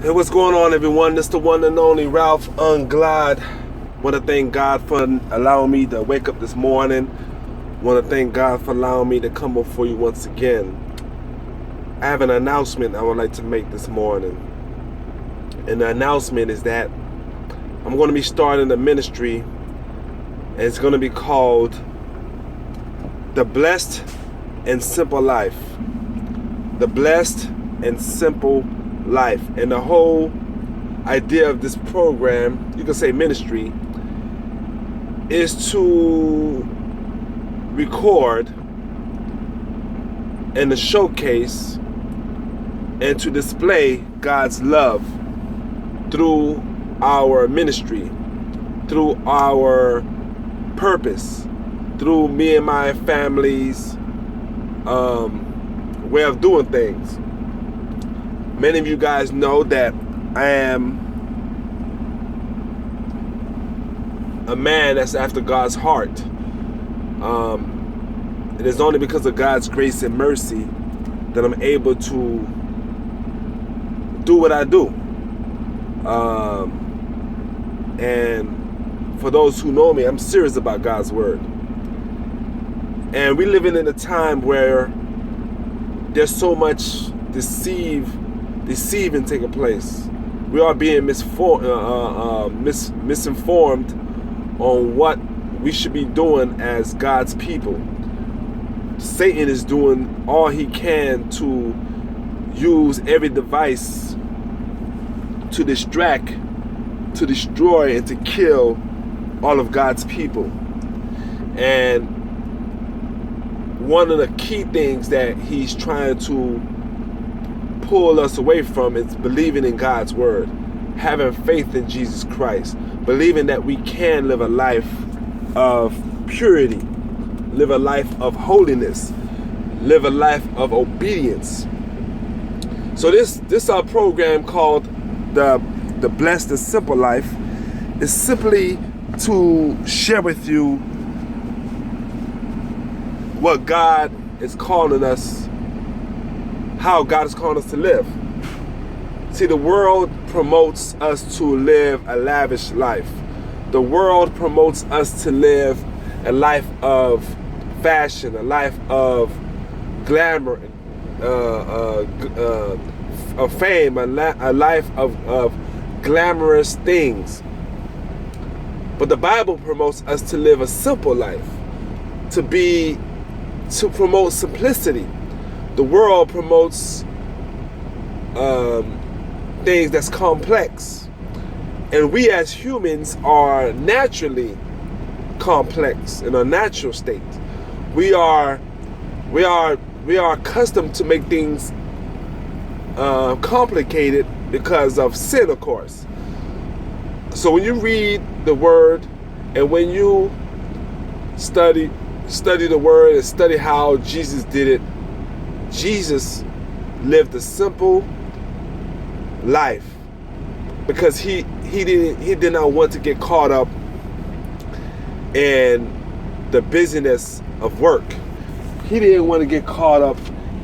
Hey, what's going on, everyone? This is the one and only Ralph Unglad. Want to thank God for allowing me to wake up this morning. Want to thank God for allowing me to come before you once again. I have an announcement I would like to make this morning. And the announcement is that I'm going to be starting a ministry. And it's going to be called The Blessed and Simple Life. The Blessed and Simple Life. And the whole idea of this program, you can say ministry, is to record and to showcase and to display God's love through our ministry, through our purpose, through me and my family's way of doing things. Many of you guys know that I am a man that's after God's heart. It is only because of God's grace and mercy that I'm able to do what I do. And for those who know me, I'm serious about God's word. And we're living in a time where there's so much deceiving taking place. We are being misinformed on what we should be doing as God's people. Satan is doing all he can to use every device to distract, to destroy, and to kill all of God's people. And one of the key things that he's trying to pull us away from is believing in God's word, having faith in Jesus Christ, believing that we can live a life of purity, live a life of holiness, live a life of obedience. So this our program called the Blessed and Simple Life is simply to share with you what God is calling us, how God is calling us to live. See, the world promotes us to live a lavish life. The world promotes us to live a life of fashion, a life of glamour, of fame, a life of glamorous things. But the Bible promotes us to live a simple life, to promote simplicity. The world promotes things that's complex, and we as humans are naturally complex in our natural state. We are accustomed to make things complicated because of sin, of course. So when you read the word and when you study the word and study how Jesus did it, Jesus lived a simple life because he did not want to get caught up in the busyness of work. He didn't want to get caught up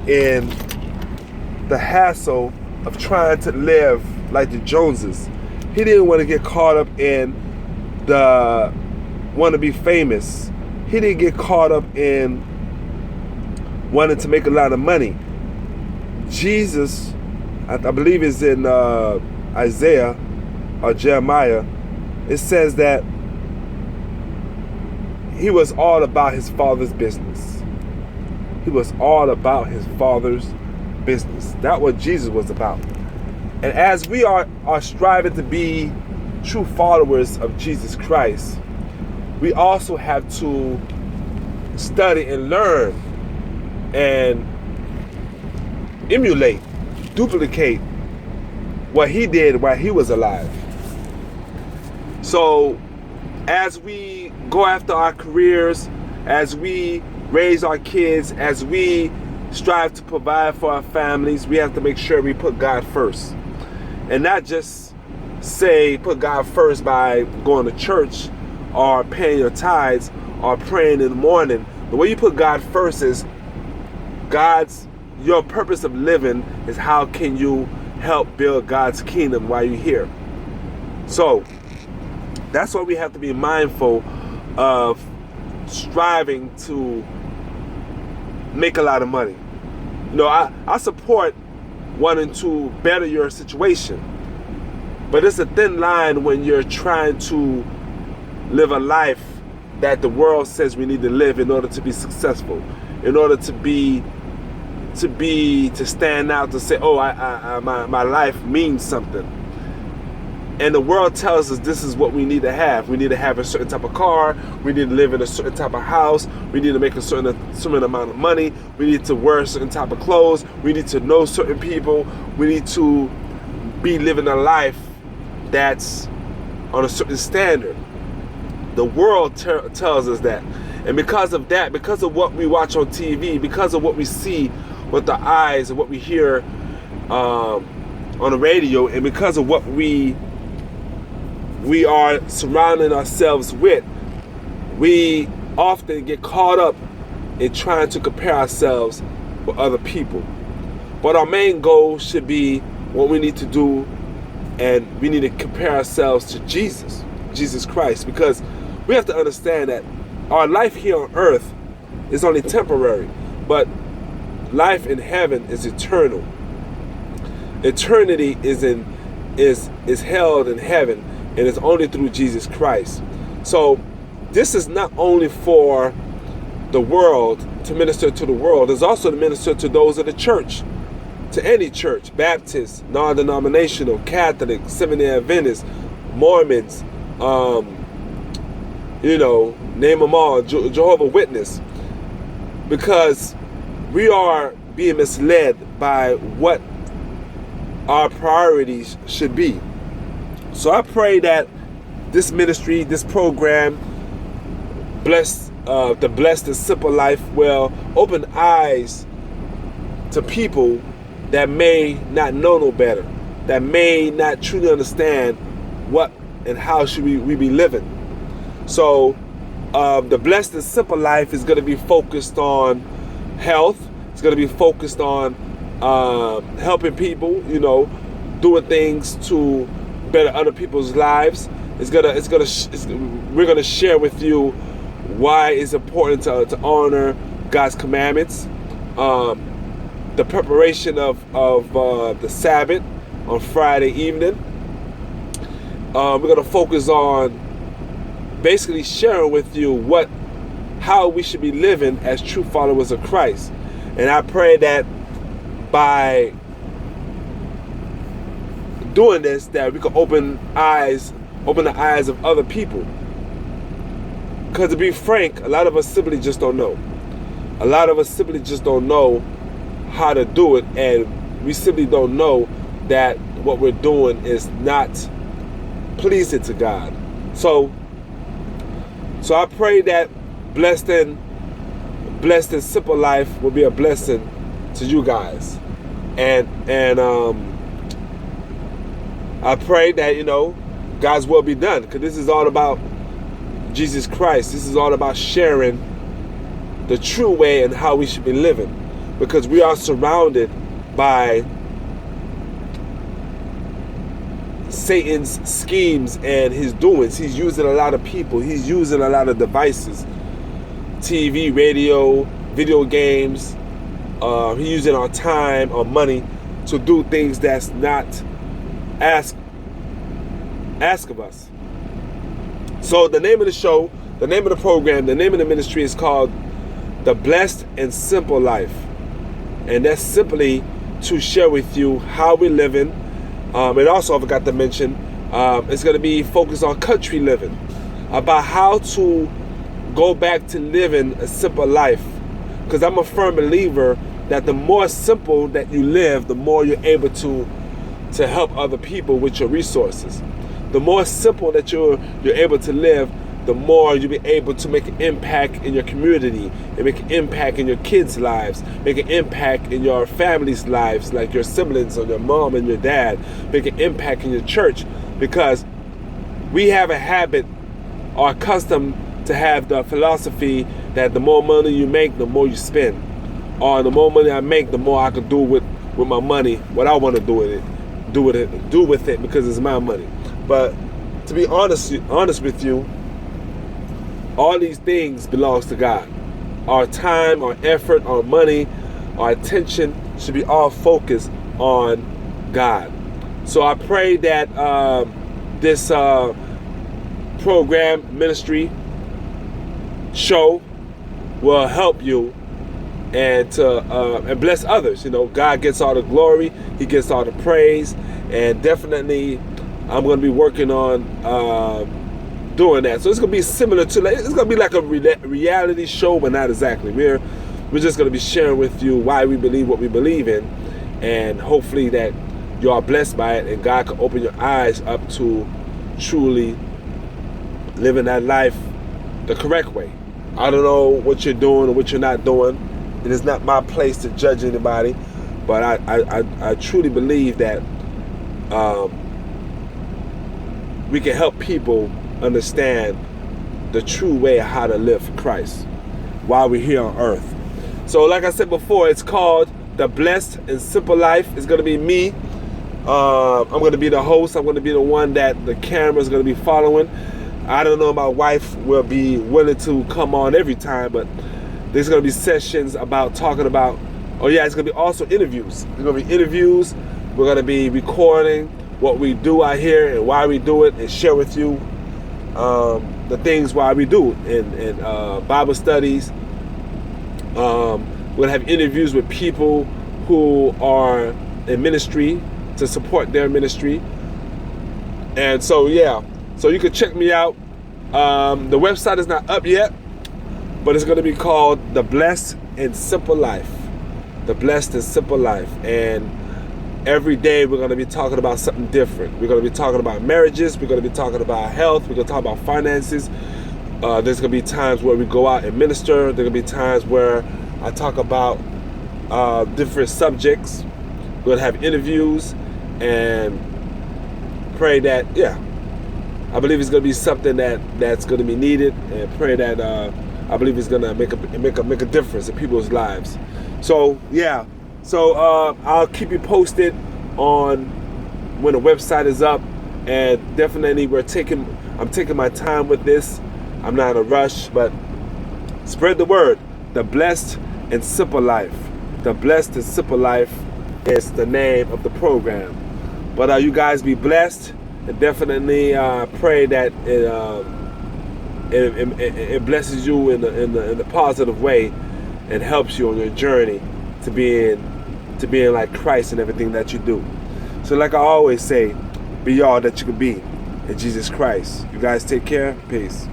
in the hassle of trying to live like the Joneses. He didn't want to get caught up in the want to be famous. He didn't get caught up in wanting to make a lot of money. Jesus, I believe it's in Isaiah or Jeremiah, it says that he was all about his father's business. He was all about his father's business. That's what Jesus was about. And as we are striving to be true followers of Jesus Christ, we also have to study and learn and emulate, duplicate what he did while he was alive. So as we go after our careers, as we raise our kids, as we strive to provide for our families, we have to make sure we put God first. And not just say put God first by going to church or paying your tithes or praying in the morning. The way you put God first is your purpose of living is how can you help build God's kingdom while you're here. So that's why we have to be mindful of striving to make a lot of money. You know, I support wanting to better your situation, but it's a thin line when you're trying to live a life that the world says we need to live in order to be successful, in order to stand out, to say, oh, my life means something. And the world tells us this is what we need to have. We need to have a certain type of car. We need to live in a certain type of house. We need to make a certain amount of money. We need to wear a certain type of clothes. We need to know certain people. We need to be living a life that's on a certain standard. The world tells us that. And because of that, because of what we watch on TV, because of what we see with the eyes and what we hear on the radio, and because of what we are surrounding ourselves with, we often get caught up in trying to compare ourselves with other people. But our main goal should be what we need to do, and we need to compare ourselves to Jesus Christ, because we have to understand that our life here on earth is only temporary, but life in heaven is eternal. Eternity is held in heaven, and it's only through Jesus Christ. So this is not only for the world, to minister to the world, it's also to minister to those of the church, to any church: Baptist, non-denominational, Catholic, Seventh-day Adventist, Mormons, name them all, Jehovah's Witness, because we are being misled by what our priorities should be. So I pray that this ministry, this program, the Blessed and Simple Life, will open eyes to people that may not know no better, that may not truly understand what and how should we be living. So the Blessed and Simple Life is going to be focused on health. It's going to be focused on helping people, doing things to better other people's lives. We're gonna share with you why it's important to honor God's commandments. The preparation of the Sabbath on Friday evening. We're gonna focus on basically sharing with you how we should be living as true followers of Christ. And I pray that by doing this, that we can open the eyes of other people. Because to be frank, a lot of us simply just don't know. A lot of us simply just don't know how to do it, and we simply don't know that what we're doing is not pleasing to God. So I pray that blessed and simple life will be a blessing to you guys, and I pray that God's will be done, because this is all about Jesus Christ. This is all about sharing the true way and how we should be living, because we are surrounded by Satan's schemes and his doings. He's using a lot of people. He's using a lot of devices, TV, radio, video games. He's using our time, our money, to do things that's not ask of us. So the name of the show, the name of the program, the name of the ministry is called The Blessed and Simple Life. And that's simply to share with you how we're living. And also, I forgot to mention, it's going to be focused on country living, about how to go back to living a simple life. Because I'm a firm believer that the more simple that you live, the more you're able to help other people with your resources. The more simple that you're able to live, the more you'll be able to make an impact in your community, and make an impact in your kids' lives, make an impact in your family's lives, like your siblings or your mom and your dad, make an impact in your church. Because we have a habit or accustomed to have the philosophy that the more money you make, the more you spend. Or the more money I make, the more I can do with my money, what I want to do with it. do with it because it's my money. But to be honest with you, all these things belongs to God. Our time, our effort, our money, our attention should be all focused on God. So I pray that this program, ministry, show will help you and bless others. God gets all the glory, He gets all the praise, and definitely I'm going to be working on doing that. So it's going to be similar to, it's going to be like a reality show, but not exactly. We're just going to be sharing with you why we believe what we believe in, and hopefully that you are blessed by it, and God can open your eyes up to truly living that life the correct way. I don't know what you're doing or what you're not doing. It is not my place to judge anybody, but I truly believe that we can help people understand the true way of how to live for Christ while we're here on earth. So like I said before, it's called The Blessed and Simple Life. It's going to be me. I'm going to be the host. I'm going to be the one that the camera is going to be following. I don't know, my wife will be willing to come on every time, but there's going to be sessions about talking about, it's going to be also interviews. There's going to be interviews. We're going to be recording what we do out here and why we do it, and share with you the things why we do it, and Bible studies. We're going to have interviews with people who are in ministry to support their ministry. And so so you can check me out. The website is not up yet, but it's going to be called The Blessed and Simple Life. The Blessed and Simple Life. And every day we're going to be talking about something different. We're going to be talking about marriages. We're going to be talking about health. We're going to talk about finances. There's going to be times where we go out and minister. There's going to be times where I talk about different subjects. We're going to have interviews, and pray that, I believe it's going to be something that's going to be needed, and pray that I believe it's going to make a difference in people's lives. So I'll keep you posted on when the website is up, and definitely I'm taking my time with this. I'm not in a rush, but spread the word. The Blessed and Simple Life. The Blessed and Simple Life is the name of the program. But you guys be blessed, and definitely pray that it blesses you in the positive way, and helps you on your journey to being like Christ in everything that you do. So like I always say, be all that you can be in Jesus Christ. You guys take care. Peace.